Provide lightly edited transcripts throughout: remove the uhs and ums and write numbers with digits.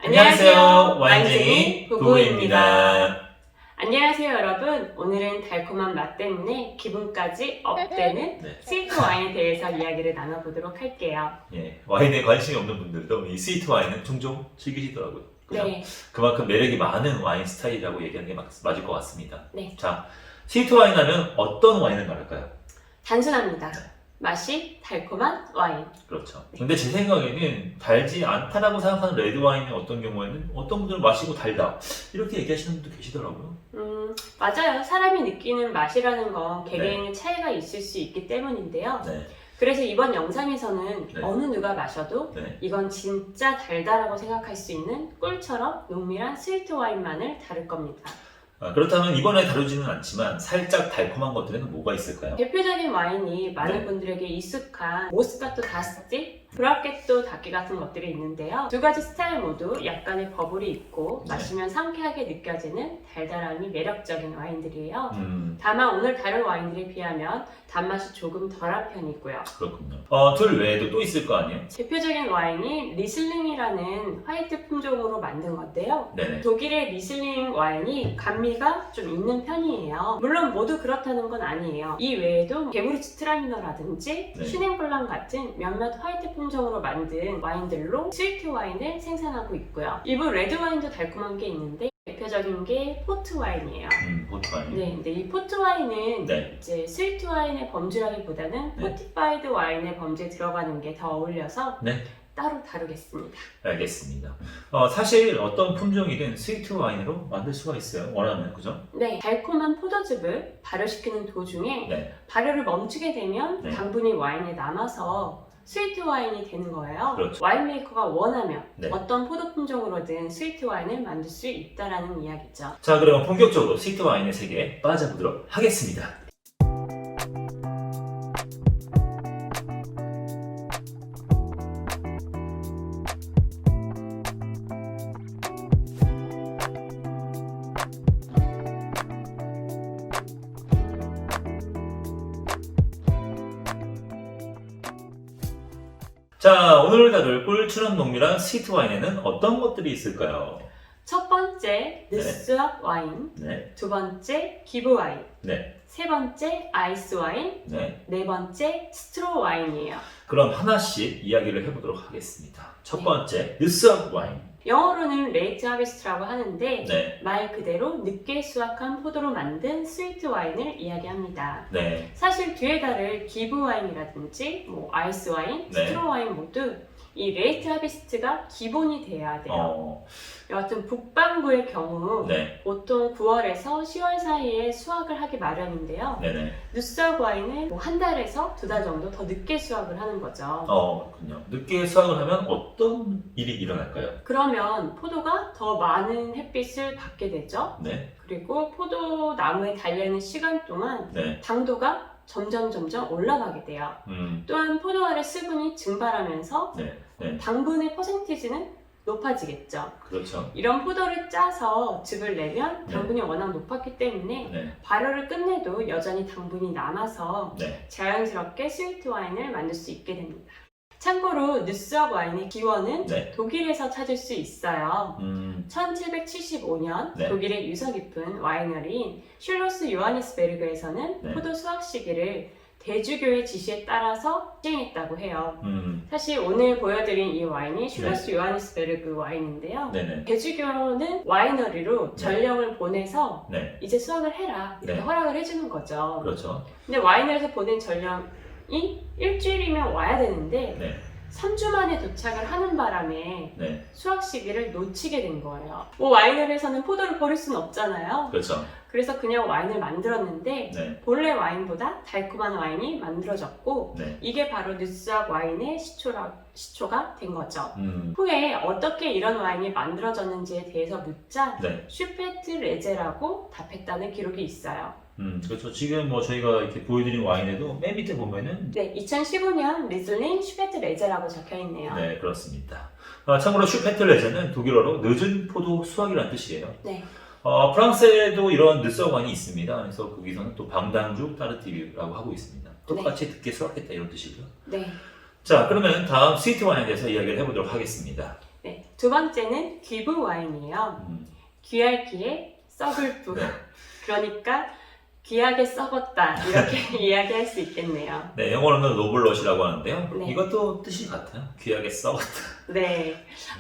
안녕하세요. 와인쟁이 부부입니다. 안녕하세요 여러분. 오늘은 달콤한 맛 때문에 기분까지 업되는 스위트 와인에 대해서 이야기를 나눠보도록 할게요. 예, 와인에 관심이 없는 분들도 이 스위트 와인은 종종 즐기시더라고요. 그죠? 네. 그만큼 매력이 많은 와인 스타일이라고 얘기하는 게 맞을 것 같습니다. 네. 자, 스위트 와인 하면 어떤 와인을 말할까요? 단순합니다. 맛이 달콤한 와인. 그렇죠. 근데 제 생각에는 달지 않다라고 생각하는 레드 와인은 어떤 경우에는 어떤 분들은 마시고 달다 이렇게 얘기하시는 분도 계시더라고요. 맞아요. 사람이 느끼는 맛이라는 건 개개인의 차이가 있을 수 있기 때문인데요. 네. 그래서 이번 영상에서는 네. 어느 누가 마셔도 네. 이건 진짜 달다라고 생각할 수 있는 꿀처럼 농밀한 스위트 와인만을 다룰 겁니다. 그렇다면 이번에 다루지는 않지만 살짝 달콤한 것들에는 뭐가 있을까요? 대표적인 와인이 많은 네. 분들에게 익숙한 모스카토 다스티, 브라켓토 다키 같은 것들이 있는데요. 두 가지 스타일 모두 약간의 버블이 있고 네. 마시면 상쾌하게 느껴지는 달달함이 매력적인 와인들이에요. 다만 오늘 다룰 와인들에 비하면 단맛이 조금 덜한 편이고요. 그렇군요. 둘 외에도 또 있을 거 아니에요? 대표적인 와인이 리슬링이라는 화이트 품종으로 만든 건데요. 네네. 독일의 리슬링 와인이 감미가 좀 있는 편이에요. 물론 모두 그렇다는 건 아니에요. 이 외에도 게부르츠트라미너라든지 네. 슈넨블랑 같은 몇몇 화이트 품종으로 만든 와인들로 스위트 와인을 생산하고 있고요. 일부 레드 와인도 달콤한 게 있는데 대표적인 게 포트 와인이에요. 포트 와인. 네, 근데 이 포트 와인은 네. 이제 스위트 와인의 범주라기보다는 네. 포티파이드 와인의 범주에 들어가는 게 더 어울려서 네. 따로 다루겠습니다. 알겠습니다. 사실 어떤 품종이든 스위트 와인으로 만들 수가 있어요. 원하면, 그죠? 네, 달콤한 포도즙을 발효시키는 도중에 네. 발효를 멈추게 되면 네. 당분이 와인에 남아서 스위트 와인이 되는 거예요. 그렇죠. 와인메이커가 원하면 네. 어떤 포도 품종으로든 스위트 와인을 만들 수 있다라는 이야기죠. 자, 그럼 본격적으로 스위트 와인의 세계에 빠져보도록 하겠습니다. 자, 오늘 다룰 꿀처럼 농밀한 스위트 와인에는 어떤 것들이 있을까요? 첫 번째 느스악 와인, 네, 두 번째 기브 와인, 네, 세 번째 아이스 와인, 네. 네 번째 스트로 와인이에요. 그럼 하나씩 이야기를 해보도록 하겠습니다. 첫 네. 번째, 느스악 와인. 영어로는 레이트 하베스트라고 하는데 네, 말 그대로 늦게 수확한 포도로 만든 스위트 와인을 이야기합니다. 네, 사실 뒤에 다를 기브 와인이라든지 아이스 와인, 네. 스트로 와인 모두 이 레이트 하베스트가 기본이 돼야 돼요. 여하튼 북반구의 경우 네, 보통 9월에서 10월 사이에 수확을 하기 마련인데요. 네네. 누스악 와인은 한 달에서 두 달 정도 더 늦게 수확을 하는 거죠. 그렇군요. 늦게 수확을 하면 어떤 일이 일어날까요? 그러면 포도가 더 많은 햇빛을 받게 되죠. 네, 그리고 포도 나무에 달려있는 시간 동안 네, 당도가 점점 올라가게 돼요. 또한 포도알의 수분이 증발하면서 네, 네, 당분의 퍼센티지는 높아지겠죠. 그렇죠. 이런 포도를 짜서 즙을 내면 네. 당분이 워낙 높았기 때문에 네, 발효를 끝내도 여전히 당분이 남아서 네, 자연스럽게 스위트 와인을 만들 수 있게 됩니다. 참고로 느스악 와인의 기원은 네. 독일에서 찾을 수 있어요. 1775년 네. 독일의 유서 깊은 와이너리인 슐로스 요하니스베르그에서는 네. 포도 수확 시기를 대주교의 지시에 따라서 시행했다고 해요. 사실 오늘 보여드린 이 와인이 슐로스 요하니스베르그 와인인데요. 네네. 대주교는 와이너리로 네. 전령을 보내서 네, 이제 수확을 해라 이렇게 네. 허락을 해주는 거죠. 그렇죠. 근데 와이너리에서 보낸 전령이 일주일이면 와야 되는데 네, 3주 만에 도착을 하는 바람에 네, 수확 시기를 놓치게 된 거예요. 와이너리에서는 포도를 버릴 수는 없잖아요. 그렇죠. 그래서 그냥 와인을 만들었는데 네, 본래 와인보다 달콤한 와인이 만들어졌고 네, 이게 바로 느스악 와인의 시초가 된 거죠. 네, 후에 어떻게 이런 와인이 만들어졌는지에 대해서 묻자 네. 슈페트 레제라고 답했다는 기록이 있어요. 그렇죠. 지금 저희가 이렇게 보여드린 와인에도 맨 밑에 보면은 네, 2015년 리슬링 슈페트 레제라고 적혀 있네요. 네, 그렇습니다. 참고로 슈페틀레제는 독일어로 늦은 포도 수확이라는 뜻이에요. 네. 프랑스에도 이런 느스악 와인이 있습니다. 그래서 거기서는 또 방당주 따르티뷰라고 하고 있습니다. 똑같이 늦게 수확했다 이런 뜻이고요. 네. 자, 그러면 다음 스위트 와인에 대해서 이야기를 해보도록 하겠습니다. 네, 두 번째는 기브 와인이에요. 귀할 기에 썩을 뿐. 네. 그러니까 귀하게 썩었다 이렇게 이야기할 수 있겠네요. 네, 영어로는 노블롯이라고 하는데요. 네. 이것도 뜻이 같아요. 귀하게 썩었다. 네.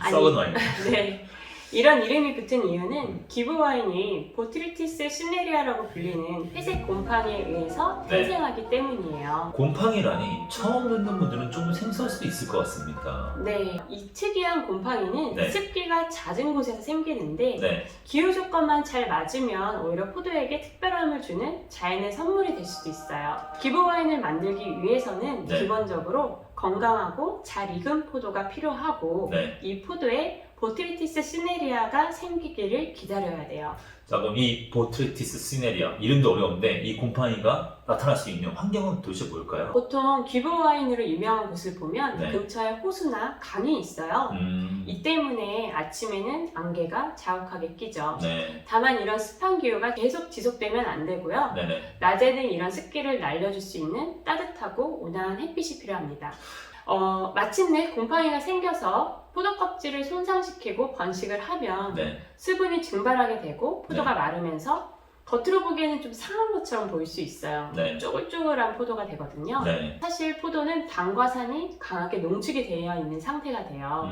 썩은 와인. 네. 이런 이름이 붙은 이유는 기브 와인이 보트리티스 시네리아라고 불리는 회색 곰팡이에 의해서 네. 탄생하기 때문이에요. 곰팡이라니 처음 듣는 분들은 좀 생소할 수도 있을 것 같습니다. 네, 이 특이한 곰팡이는 네. 습기가 잦은 곳에서 생기는데 네, 기후 조건만 잘 맞으면 오히려 포도에게 특별함을 주는 자연의 선물이 될 수도 있어요. 기브 와인을 만들기 위해서는 네. 기본적으로 건강하고 잘 익은 포도가 필요하고 네. 이 포도에 보트리티스 시네리아가 생기기를 기다려야 돼요. 자, 그럼 이 보트리티스 시네리아 이름도 어려운데 이 곰팡이가 나타날 수 있는 환경은 도대체 뭘까요? 보통 기브 와인으로 유명한 곳을 보면 네. 근처에 호수나 강이 있어요. 음, 이 때문에 아침에는 안개가 자욱하게 끼죠. 네, 다만 이런 습한 기후가 계속 지속되면 안 되고요. 네네. 낮에는 이런 습기를 날려줄 수 있는 따뜻하고 온화한 햇빛이 필요합니다. 마침내 곰팡이가 생겨서 포도 껍질을 손상시키고 번식을 하면 네, 수분이 증발하게 되고 포도가 마르면서 겉으로 보기에는 좀 상한 것처럼 보일 수 있어요. 네. 쪼글쪼글한 포도가 되거든요. 네. 사실 포도는 당과 산이 강하게 농축이 되어 있는 상태가 돼요.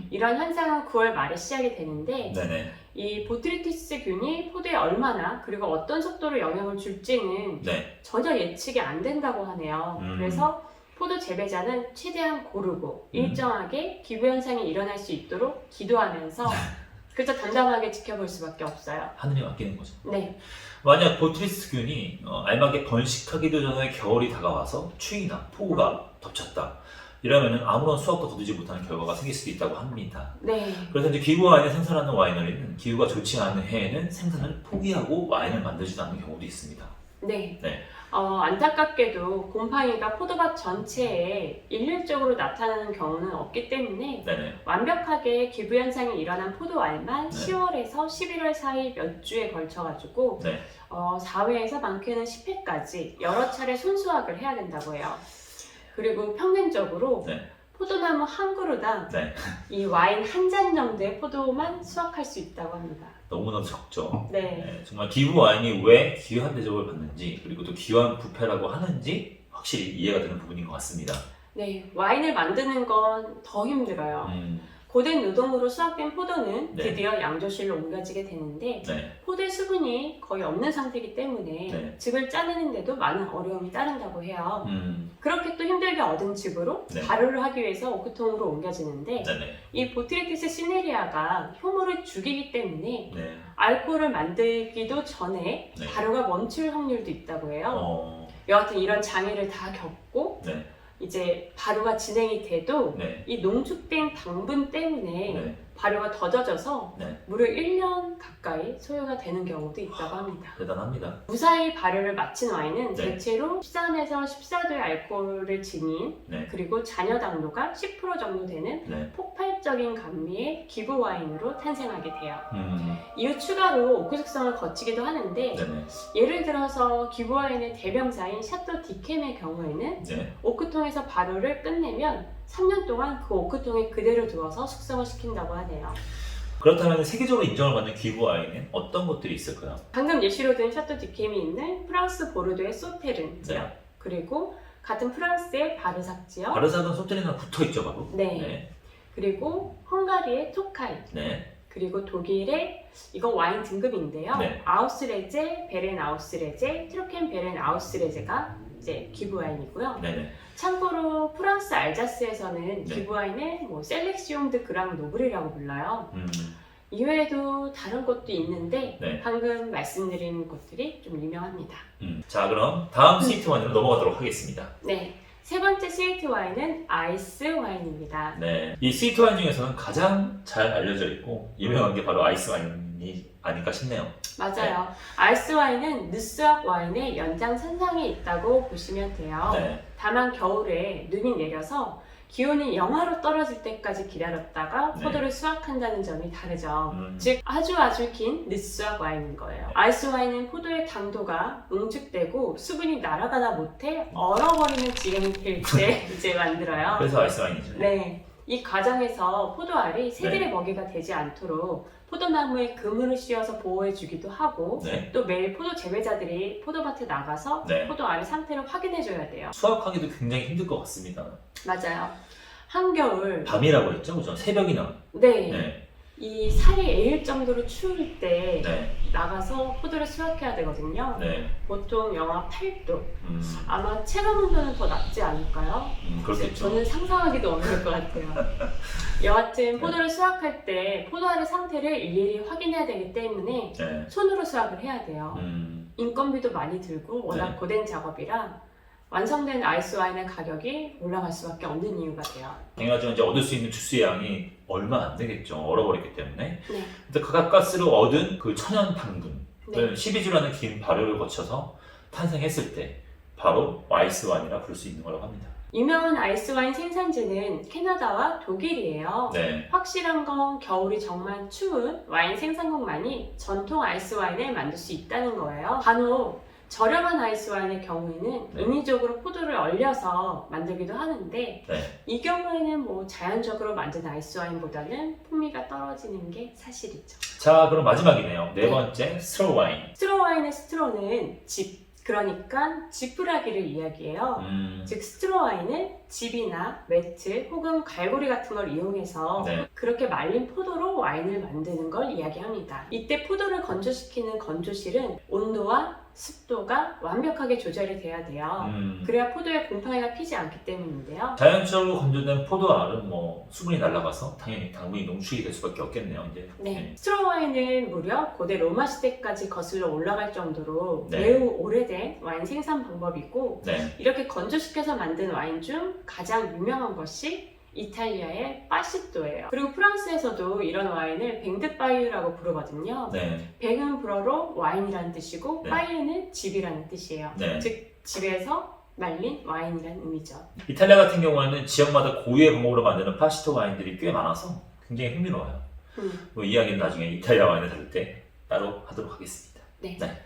이런 현상은 9월 말에 시작이 되는데 네네. 이 보트리티스 균이 포도에 얼마나 그리고 어떤 속도로 영향을 줄지는 네. 전혀 예측이 안 된다고 하네요. 그래서 포도 재배자는 최대한 고르고 일정하게 기후 현상이 일어날 수 있도록 기도하면서 그저 담담하게 지켜볼 수밖에 없어요. 하늘이 맡기는 거죠. 네, 만약 보트리티스균이 알맞게 번식하기도 전에 겨울이 다가와서 추위나 폭우가 덮쳤다. 이러면 아무런 수확도 거두지 못하는 결과가 생길 수도 있다고 합니다. 네, 그래서 이제 기후 와인을 생산하는 와이너리는 기후가 좋지 않은 해에는 생산을 포기하고 와인을 만들지도 않는 경우도 있습니다. 네. 네. 안타깝게도 곰팡이가 포도밭 전체에 일률적으로 나타나는 경우는 없기 때문에 네네. 완벽하게 기부 현상이 일어난 포도 와인만 네. 10월에서 11월 사이 몇 주에 걸쳐가지고 네. 4회에서 많게는 10회까지 여러 차례 손수확을 해야 된다고 해요. 그리고 평균적으로 네. 포도나무 한 그루당 네. 이 와인 한 잔 정도의 포도만 수확할 수 있다고 합니다. 너무나도 적죠. 네. 네, 정말 기후 와인이 왜 귀한 대접을 받는지 그리고 또 귀한 부패라고 하는지 확실히 이해가 되는 부분인 것 같습니다. 네, 와인을 만드는 건 더 힘들어요. 고된 노동으로 수확된 포도는 네. 드디어 양조실로 옮겨지게 되는데 네. 포도의 수분이 거의 없는 상태이기 때문에 네. 즙을 짜내는데도 많은 어려움이 따른다고 해요. 그렇게 또 힘들게 얻은 즙으로 네. 발효를 하기 위해서 오크통으로 옮겨지는데 네네. 이 보트리티스 시네리아가 효모를 죽이기 때문에 네. 알코올을 만들기도 전에 네. 발효가 멈출 확률도 있다고 해요. 여하튼 이런 장애를 다 겪고 네. 이제 발효가 진행이 돼도 네. 이 농축된 당분 때문에 네. 발효가 더뎌져서 네. 무려 1년 가까이 소요가 되는 경우도 있다고 합니다. 대단합니다. 무사히 발효를 마친 와인은 네. 대체로 13에서 14도의 알코올을 지닌 네. 그리고 잔여 당도가 10% 정도 되는 네. 폭발적인 감미의 기부 와인으로 탄생하게 돼요. 음. 이후 추가로 오크 숙성을 거치기도 하는데 네네. 예를 들어서 기부 와인의 대명사인 샤또 디켐의 경우에는 네. 오크통에서 발효를 끝내면 3년 동안 그 오크통에 그대로 두어서 숙성을 시킨다고 하네요. 그렇다면 세계적으로 인정을 받는 기후 와인은 어떤 것들이 있을까요? 방금 예시로 든 샤또 디켐이 있는 프랑스 보르도의 소테른 지역, 네. 그리고 같은 프랑스의 바르삭 지역, 바르삭은 소테리랑 붙어 있죠, 바로. 네. 네. 그리고 헝가리의 토카이, 네. 그리고 독일의 이거 와인 등급인데요. 네. 아우스레제, 베렌 아우스레제, 트로켄 베렌 아우스레제가 이제 기부 와인이고요. 네네. 참고로 프랑스 알자스에서는 네. 기부 와인을 셀렉시옹 드 그랑 노블이라고 불러요. 이외에도 다른 곳도 있는데 네. 방금 말씀드린 곳들이 좀 유명합니다. 자, 그럼 다음 스위트 와인으로 넘어가도록 하겠습니다. 네, 세 번째 스위트 와인은 아이스 와인입니다. 네. 이 스위트 와인 중에서는 가장 잘 알려져 있고 유명한 게 바로 아이스 와인이 아닐까 싶네요. 맞아요. 아이스 와인은 느스악 와인의 연장선상에 있다고 보시면 돼요. 네. 다만 겨울에 눈이 내려서 기온이 영하로 떨어질 때까지 기다렸다가 네. 포도를 수확한다는 점이 다르죠. 음. 즉 아주 긴 느스악 와인인 거예요. 아이스 와인은 포도의 당도가 농축되고 수분이 날아가다 못해 얼어버리는 지경이 될 때 이제 만들어요. 그래서 아이스 와인이죠. 네. 이 과정에서 포도알이 새들의 먹이가 되지 않도록 포도나무에 그물을 씌워서 보호해주기도 하고 네. 또 매일 포도 재배자들이 포도밭에 나가서 네. 포도알의 상태를 확인해줘야 돼요. 수확하기도 굉장히 힘들 것 같습니다. 맞아요. 한겨울 밤이라고 했죠, 그죠? 새벽이나. 네. 네. 이 살이 에일 정도로 추울 때 네. 나가서 포도를 수확해야 되거든요. 네. 보통 영하 8도. 아마 체감 온도는 더 낮지 않을까요? 그렇겠죠. 저는 상상하기도 어려울 것 같아요. 여하튼 포도를 수확할 때 포도알의 상태를 일일이 확인해야 되기 때문에 네. 손으로 수확을 해야 돼요. 인건비도 많이 들고 워낙 네. 고된 작업이라 완성된 아이스 와인의 가격이 올라갈 수밖에 없는 이유가 돼요. 당연하지만 이제 얻을 수 있는 주스의 양이 얼마 안 되겠죠. 얼어버렸기 때문에. 네. 근데 가까스로 얻은 그 천연 당분을 네. 12주라는 긴 발효를 거쳐서 탄생했을 때 바로 아이스 와인이라 부를 수 있는 거라고 합니다. 유명한 아이스 와인 생산지는 캐나다와 독일이에요. 네. 확실한 건 겨울이 정말 추운 와인 생산국만이 전통 아이스 와인을 만들 수 있다는 거예요. 간혹 저렴한 아이스 와인의 경우에는 네. 인위적으로 포도를 얼려서 만들기도 하는데 네. 이 경우에는 뭐 자연적으로 만든 아이스 와인보다는 풍미가 떨어지는 게 사실이죠. 자, 그럼 마지막이네요. 네 번째, 스트로 와인. 스트로 와인의 스트로는 집, 그러니까 지푸라기를 이야기해요. 즉 스트로 와인은 집이나 매트 혹은 갈고리 같은 걸 이용해서 네. 그렇게 말린 포도로 와인을 만드는 걸 이야기합니다. 이때 포도를 건조시키는 건조실은 온도와 습도가 완벽하게 조절이 돼야 돼요. 그래야 포도에 곰팡이가 피지 않기 때문인데요. 자연적으로 건조된 포도알은 뭐 수분이 날아가서 당연히 당분이 농축이 될 수밖에 없겠네요. 이제. 네. 스트로 와인은 무려 고대 로마 시대까지 거슬러 올라갈 정도로 네. 매우 오래된 와인 생산 방법이고 네. 이렇게 건조시켜서 만든 와인 중 가장 유명한 것이 이탈리아의 빠시토예요. 그리고 프랑스에서도 이런 와인을 뱅드바이유라고 부르거든요. 네. 뱅은 불어로 와인이라는 뜻이고 네. 바이유는 집이라는 뜻이에요. 네. 즉 집에서 말린 와인이라는 의미죠. 이탈리아 같은 경우에는 지역마다 고유의 방법으로 만드는 파시토 와인들이 꽤 많아서 굉장히 흥미로워요. 뭐 이야기는 나중에 이탈리아 와인을 다룰 때 따로 하도록 하겠습니다. 네. 네.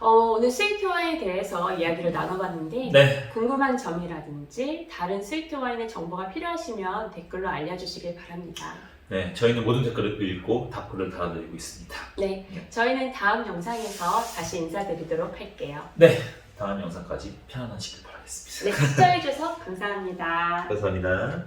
오늘 스위트 와인에 대해서 이야기를 나눠봤는데 네. 궁금한 점이라든지 다른 스위트 와인의 정보가 필요하시면 댓글로 알려주시길 바랍니다. 네, 저희는 모든 댓글을 읽고 답글을 달아드리고 있습니다. 네, 저희는 다음 영상에서 다시 인사드리도록 할게요. 네, 다음 영상까지 편안하시길 바라겠습니다. 네, 시청해주셔서 감사합니다. 감사합니다.